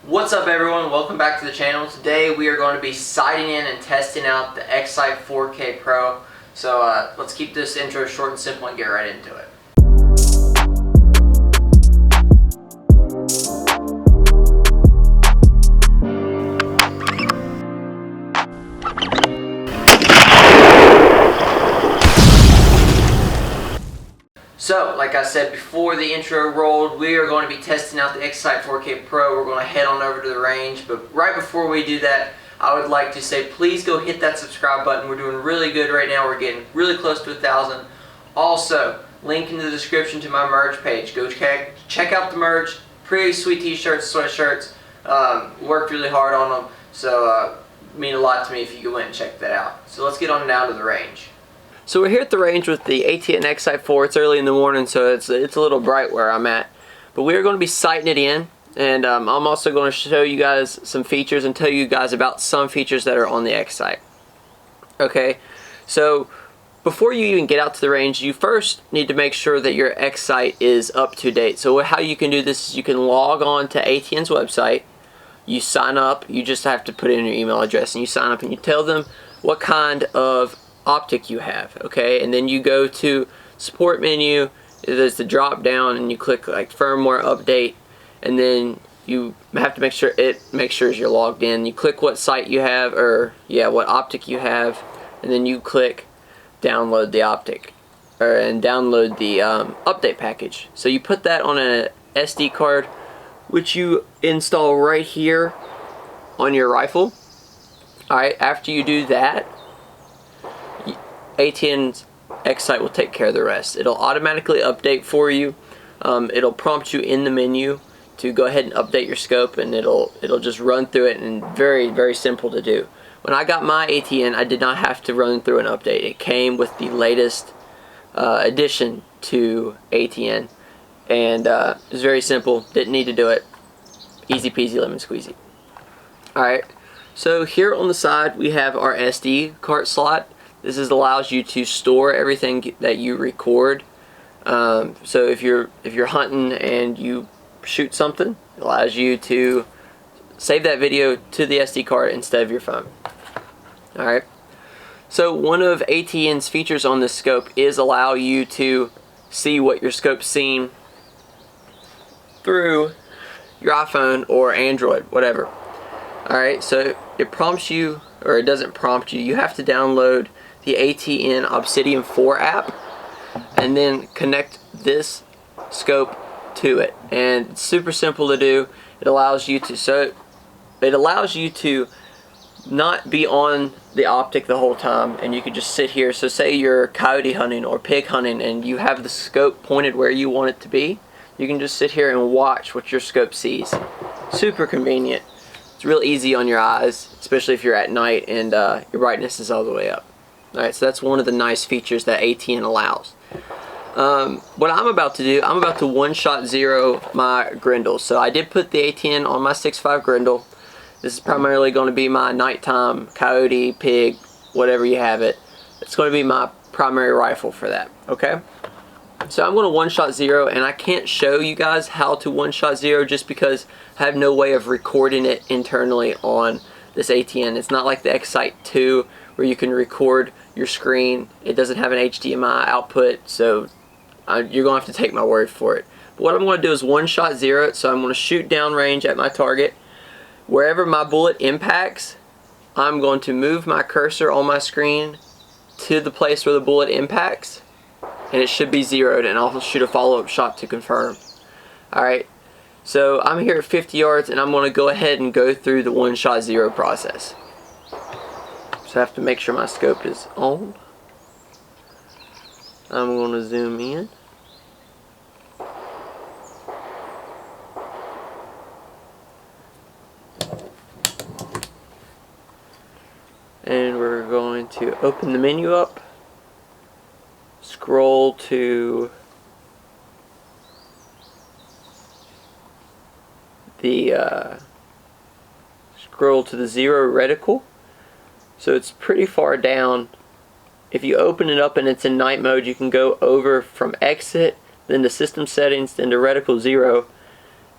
What's up everyone, welcome back to the channel. Today we are going to be sighting in and testing out the X-Sight 4K Pro. So let's keep this intro short and simple and get right into it. So, like I said before the intro rolled, we are going to be testing out the X-Sight 4K Pro. We're going to head on over to the range, but right before we do that, I would like to say please go hit that subscribe button. We're doing really good right now. We're getting really close to 1,000. Also, link in the description to my merch page. Go check out the merch. Pretty sweet t-shirts, sweatshirts. Worked really hard on them, so mean a lot to me if you go in and check that out. So let's get on down to the range. So we're here at the range with the ATN X-Sight 4. It's early in the morning, so it's a little bright where I'm at. But we're going to be sighting it in, and I'm also going to show you guys some features and tell you guys about some features that are on the X-Sight. Okay, so before you even get out to the range, you first need to make sure that your X-Sight is up to date. So how you can do this is you can log on to ATN's website, you sign up, you just have to put in your email address, and you sign up and you tell them what kind of optic you have, okay, and then you go to support menu. There's the drop down and you click like firmware update, and then you have to make sure you're logged in. You click what site you have, or what optic you have, and then you click download the optic, and download the update package. So you put that on an SD card, which you install right here on your rifle. Alright, after you do that, ATN's X-Sight will take care of the rest. It'll automatically update for you. It'll prompt you in the menu to go ahead and update your scope, and it'll just run through it, and very, very simple to do. When I got my ATN, I did not have to run through an update. It came with the latest addition to ATN, and it was very simple. Didn't need to do it. Easy peasy lemon squeezy. Alright, so here on the side we have our SD card slot. This allows you to store everything that you record. So if you're hunting and you shoot something, it allows you to save that video to the SD card instead of your phone. Alright. So one of ATN's features on this scope is allow you to see what your scope's seeing through your iPhone or Android, whatever. Alright, so it prompts you, or it doesn't prompt you, you have to download the ATN Obsidian 4 app and then connect this scope to it, and it's super simple to do. It allows you to not be on the optic the whole time, and you can just sit here. So say you're coyote hunting or pig hunting and you have the scope pointed where you want it to be, you can just sit here and watch what your scope sees. Super convenient. It's real easy on your eyes, especially if you're at night and your brightness is all the way up. Alright, so that's one of the nice features that ATN allows. What I'm about to do, I'm about to one-shot zero my grindle. So I did put the ATN on my 6.5 grindle. This is primarily going to be my nighttime coyote, pig, whatever you have it. It's going to be my primary rifle for that, okay? So I'm going to one-shot zero, and I can't show you guys how to one-shot zero just because I have no way of recording it internally on this ATN. It's not like the X-Sight 2 where you can record your screen. It doesn't have an HDMI output, so you're going to have to take my word for it. But what I'm going to do is one-shot zero it, so I'm going to shoot downrange at my target. Wherever my bullet impacts, I'm going to move my cursor on my screen to the place where the bullet impacts, and it should be zeroed, and I'll shoot a follow-up shot to confirm. Alright, so I'm here at 50 yards, and I'm going to go ahead and go through the one-shot zero process. So I have to make sure my scope is on. I'm going to zoom in. And we're going to open the menu up. Scroll to the zero reticle. So it's pretty far down. If you open it up and it's in night mode, you can go over from exit, then to system settings, then to reticle 0,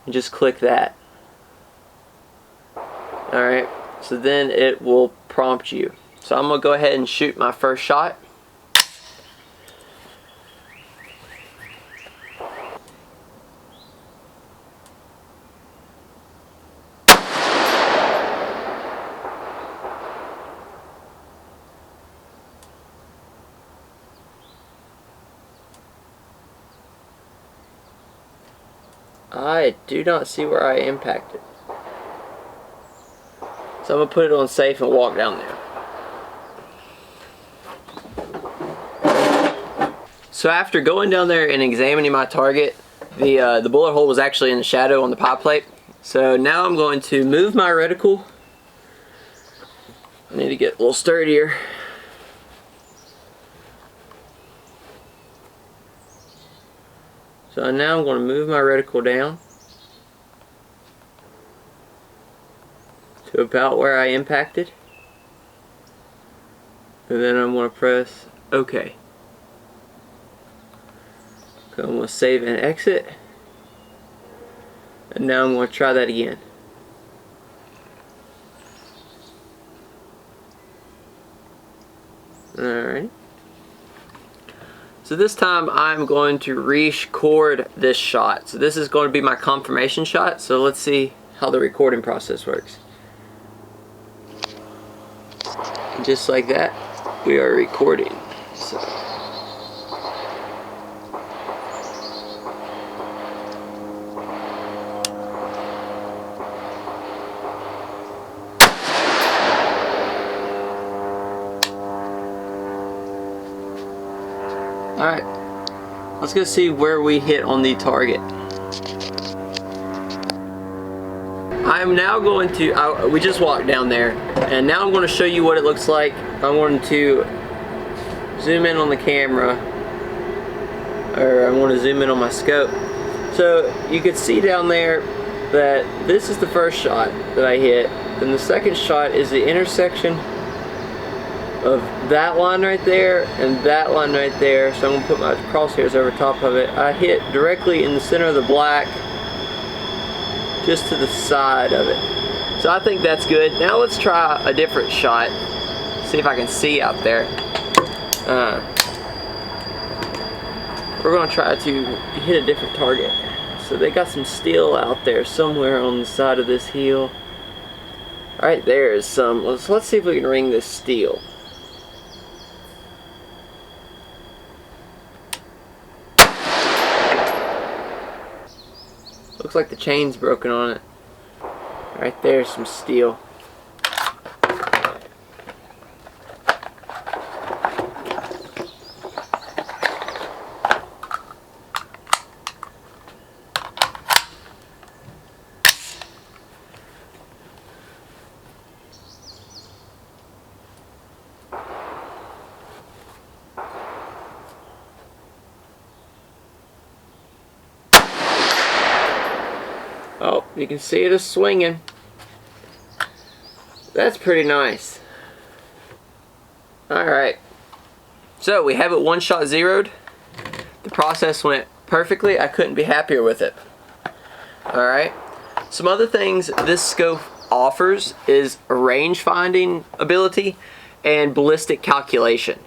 and just click that. Alright, so then it will prompt you. So I'm going to go ahead and shoot my first shot. I do not see where I impacted. So I'm going to put it on safe and walk down there. So after going down there and examining my target, the bullet hole was actually in the shadow on the pie plate. So now I'm going to move my reticle. I need to get a little sturdier. So now I'm going to move my reticle down to about where I impacted. And then I'm going to press OK. So I'm going to save and exit. And now I'm going to try that again. Alright. So this time I'm going to record this shot. So this is going to be my confirmation shot. So let's see how the recording process works. And just like that, we are recording. So. Alright, let's go see where we hit on the target. I'm now going to, we just walked down there, and now I'm going to show you what it looks like. I'm going to zoom in on the camera, or I'm going to zoom in on my scope. So you can see down there that this is the first shot that I hit, and the second shot is the intersection of that line right there and that line right there. So I'm going to put my crosshairs over top of it. I hit directly in the center of the black, just to the side of it. So I think that's good. Now let's try a different shot. See if I can see out there. We're going to try to hit a different target. So they got some steel out there somewhere on the side of this heel. Alright, there is some. Let's see if we can ring this steel. Looks like the chain's broken on it. Right there's some steel. Oh, you can see it is swinging. That's pretty nice. Alright. So we have it one shot zeroed. The process went perfectly. I couldn't be happier with it. Alright. Some other things this scope offers is a range finding ability and ballistic calculation.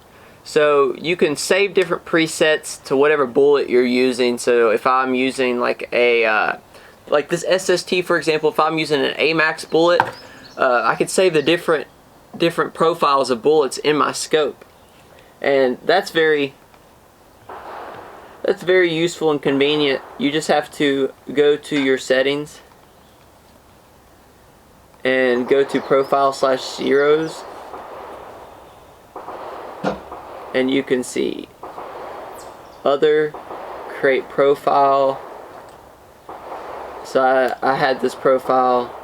So you can save different presets to whatever bullet you're using. So if I'm using like a like this SST, for example, if I'm using an AMAX bullet, I could save the different profiles of bullets in my scope, and that's very useful and convenient. You just have to go to your settings and go to profile/zeros, and you can see other, create profile. So I had this profile,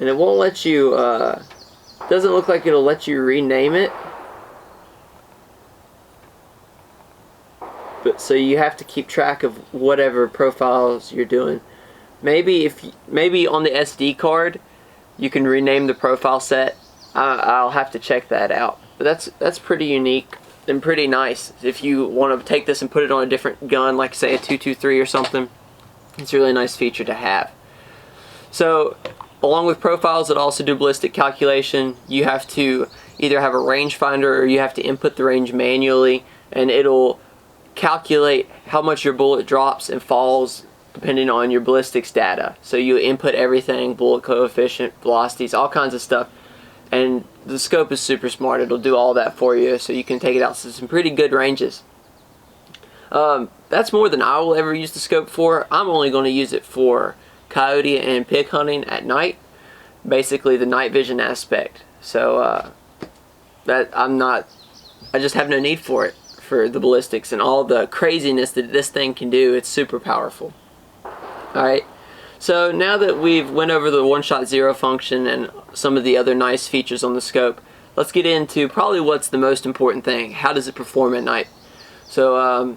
and it won't let you, doesn't look like it'll let you rename it. But so you have to keep track of whatever profiles you're doing. Maybe on the SD card you can rename the profile set. I'll have to check that out. But that's pretty unique and pretty nice if you want to take this and put it on a different gun, like say a 223 or something. It's a really nice feature to have. So along with profiles that also do ballistic calculation, you have to either have a rangefinder or you have to input the range manually, and it'll calculate how much your bullet drops and falls depending on your ballistics data. So you input everything, bullet coefficient, velocities, all kinds of stuff, and the scope is super smart. It'll do all that for you, so you can take it out to some pretty good ranges. That's more than I will ever use the scope for. I'm only going to use it for coyote and pig hunting at night, basically the night vision aspect. So I just have no need for it for the ballistics and all the craziness that this thing can do. It's super powerful. Alright, so now that we've went over the one-shot zero function and some of the other nice features on the scope, let's get into probably what's the most important thing. How does it perform at night? So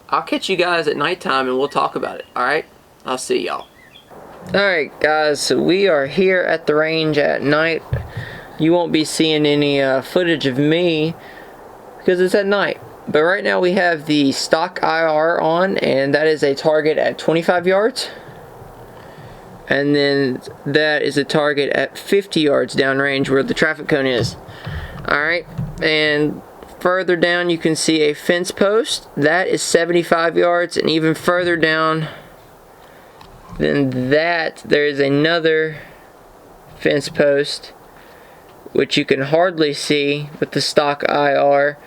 I'll catch you guys at nighttime and we'll talk about it. Alright, I'll see y'all. Alright guys, so we are here at the range at night. You won't be seeing any footage of me because it's at night. But right now we have the stock IR on, and that is a target at 25 yards. And then that is a target at 50 yards downrange where the traffic cone is. Alright, and further down you can see a fence post. That is 75 yards, and even further down than that there is another fence post which you can hardly see with the stock IR,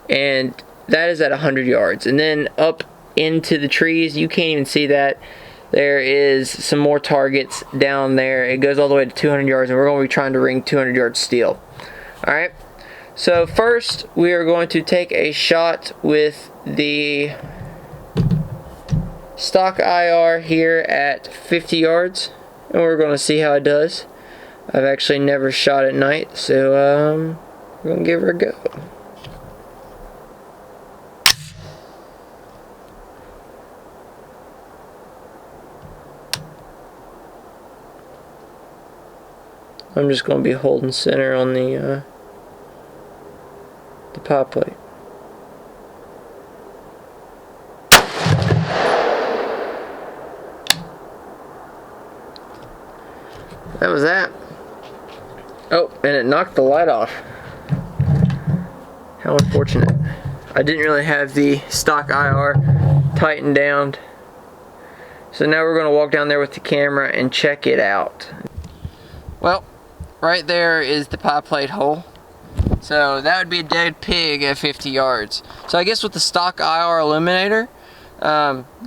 and that is at 100 yards. And then up into the trees, you can't even see that. There is some more targets down there. It goes all the way to 200 yards, and we're going to be trying to ring 200 yards steel. Alright, so first we are going to take a shot with the stock IR here at 50 yards, and we're going to see how it does. I've actually never shot at night, so we're going to give her a go. I'm just going to be holding center on the pop plate. That was that. Oh, and it knocked the light off. How unfortunate. I didn't really have the stock IR tightened down. So now we're going to walk down there with the camera and check it out. Well, right there is the pie plate hole. So that would be a dead pig at 50 yards. So I guess with the stock IR illuminator,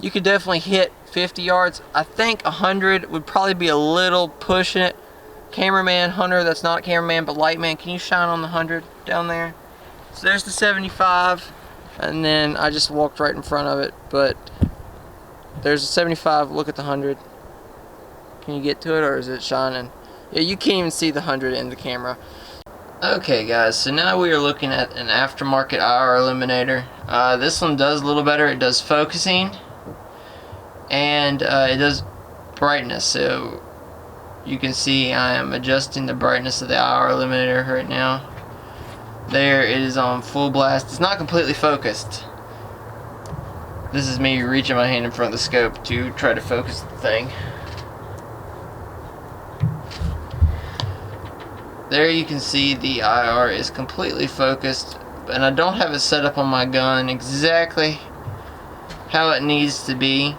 you could definitely hit 50 yards. I think 100 would probably be a little pushing it. Cameraman, Hunter, that's not a cameraman, but Lightman, can you shine on the 100 down there? So there's the 75, and then I just walked right in front of it, but there's a 75, look at the 100. Can you get to it, or is it shining? Yeah, you can't even see the 100 in the camera. Okay guys, so now we are looking at an Aftermarket IR illuminator. This one does a little better. It does focusing, and it does brightness. So you can see I am adjusting the brightness of the IR illuminator right now. There, it is on full blast. It's not completely focused. This is me reaching my hand in front of the scope to try to focus the thing. There you can see the IR is completely focused, and I don't have it set up on my gun exactly how it needs to be.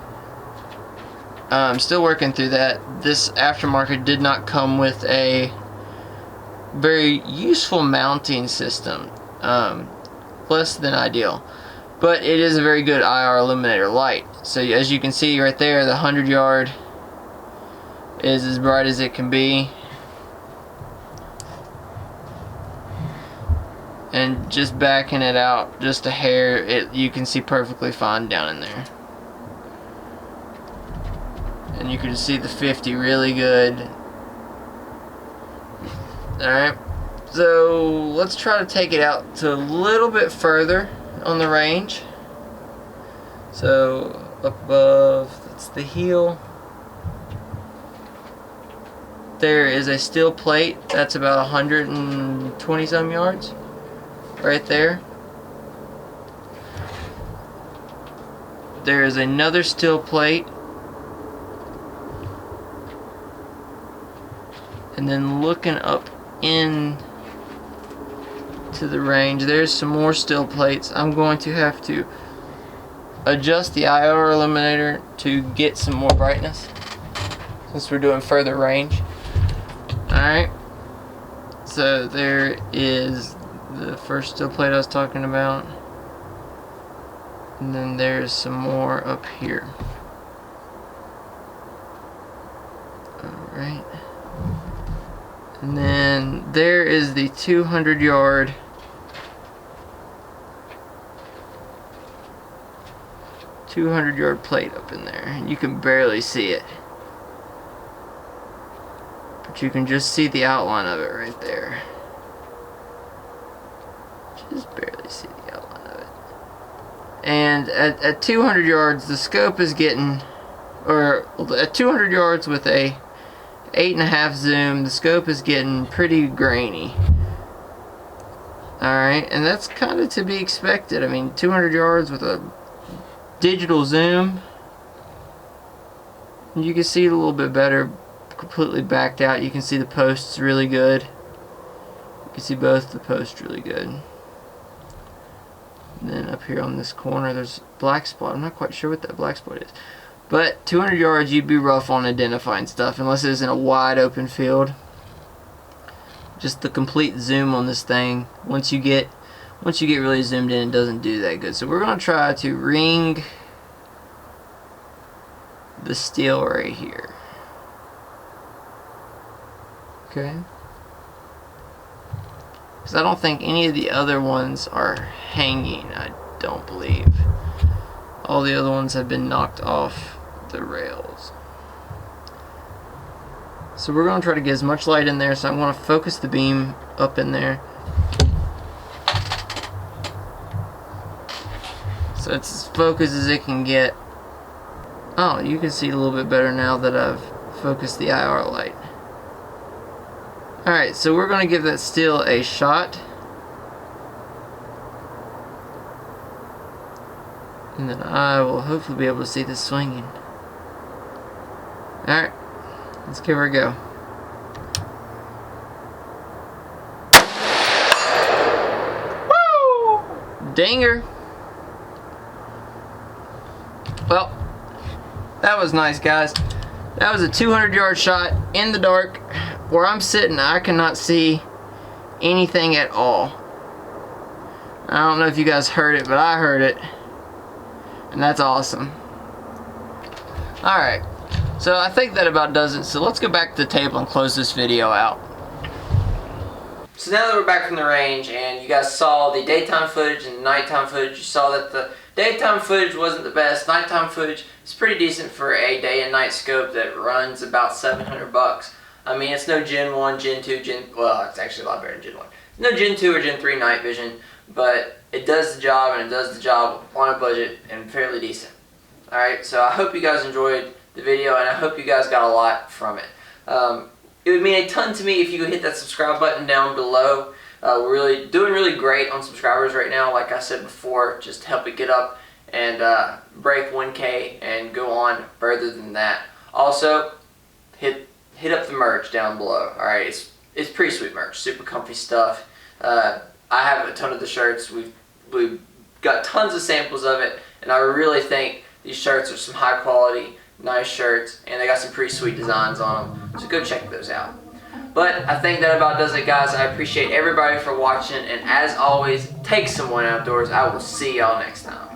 I'm still working through that. This Aftermarket did not come with a very useful mounting system. Less than ideal. But it is a very good IR illuminator light. So as you can see right there, the 100 yard is as bright as it can be. And just backing it out just a hair, you can see perfectly fine down in there. And you can see the 50 really good. Alright, so let's try to take it out to a little bit further on the range. So up above, that's the heel. There is a steel plate, that's about 120 some yards. Right there. There is another steel plate And then looking up in to the range, there's some more steel plates. I'm going to have to adjust the IR illuminator to get some more brightness since we're doing further range. Alright, so there is the first steel plate I was talking about, and then there's some more up here. Alright, and then there is the 200 yard plate up in there, and you can barely see it, but you can just see the outline of it right there. Just barely see the outline of it. And at 200 yards the scope is getting, or at 200 yards with a 8.5 zoom, the scope is getting pretty grainy. Alright, and that's kind of to be expected. I mean, 200 yards with a digital zoom, you can see it a little bit better, completely backed out. You can see the posts really good. You can see both the posts really good. And then up here on this corner there's a black spot. I'm not quite sure what that black spot is. But 200 yards you'd be rough on identifying stuff unless it was in a wide open field. Just the complete zoom on this thing, once you get really zoomed in, it doesn't do that good. So we're going to try to ring the steel right here. Okay. Because I don't think any of the other ones are hanging, I don't believe. All the other ones have been knocked off the rails. So we're going to try to get as much light in there, so I'm going to focus the beam up in there. So it's as focused as it can get. Oh, you can see a little bit better now that I've focused the IR light. Alright, so we're going to give that steel a shot. And then I will hopefully be able to see this swinging. Alright, let's give her a go. Woo! Dinger! Well, that was nice, guys. That was a 200 yard shot in the dark. Where I'm sitting, I cannot see anything at all. I don't know if you guys heard it, but I heard it. And that's awesome. Alright, so I think that about does it. So let's go back to the table and close this video out. So now that we're back from the range and you guys saw the daytime footage and the nighttime footage, you saw that the daytime footage wasn't the best. Nighttime footage is pretty decent for a day and night scope that runs about $700. I mean, it's no Gen 1, Gen 2, well, it's actually a lot better than Gen 1. No Gen 2 or Gen 3 night vision, but it does the job, and it does the job on a budget and fairly decent. Alright, so I hope you guys enjoyed the video, and I hope you guys got a lot from it. It would mean a ton to me if you could hit that subscribe button down below. We're doing really great on subscribers right now, like I said before, just to help it get up and break 1K and go on further than that. Also, hit up the merch down below. Alright, it's pretty sweet merch, super comfy stuff. I have a ton of the shirts. We've got tons of samples of it, and I really think these shirts are some high quality, nice shirts, and they got some pretty sweet designs on them, so go check those out. But I think that about does it, guys. I appreciate everybody for watching, and as always, take someone outdoors. I will see y'all next time.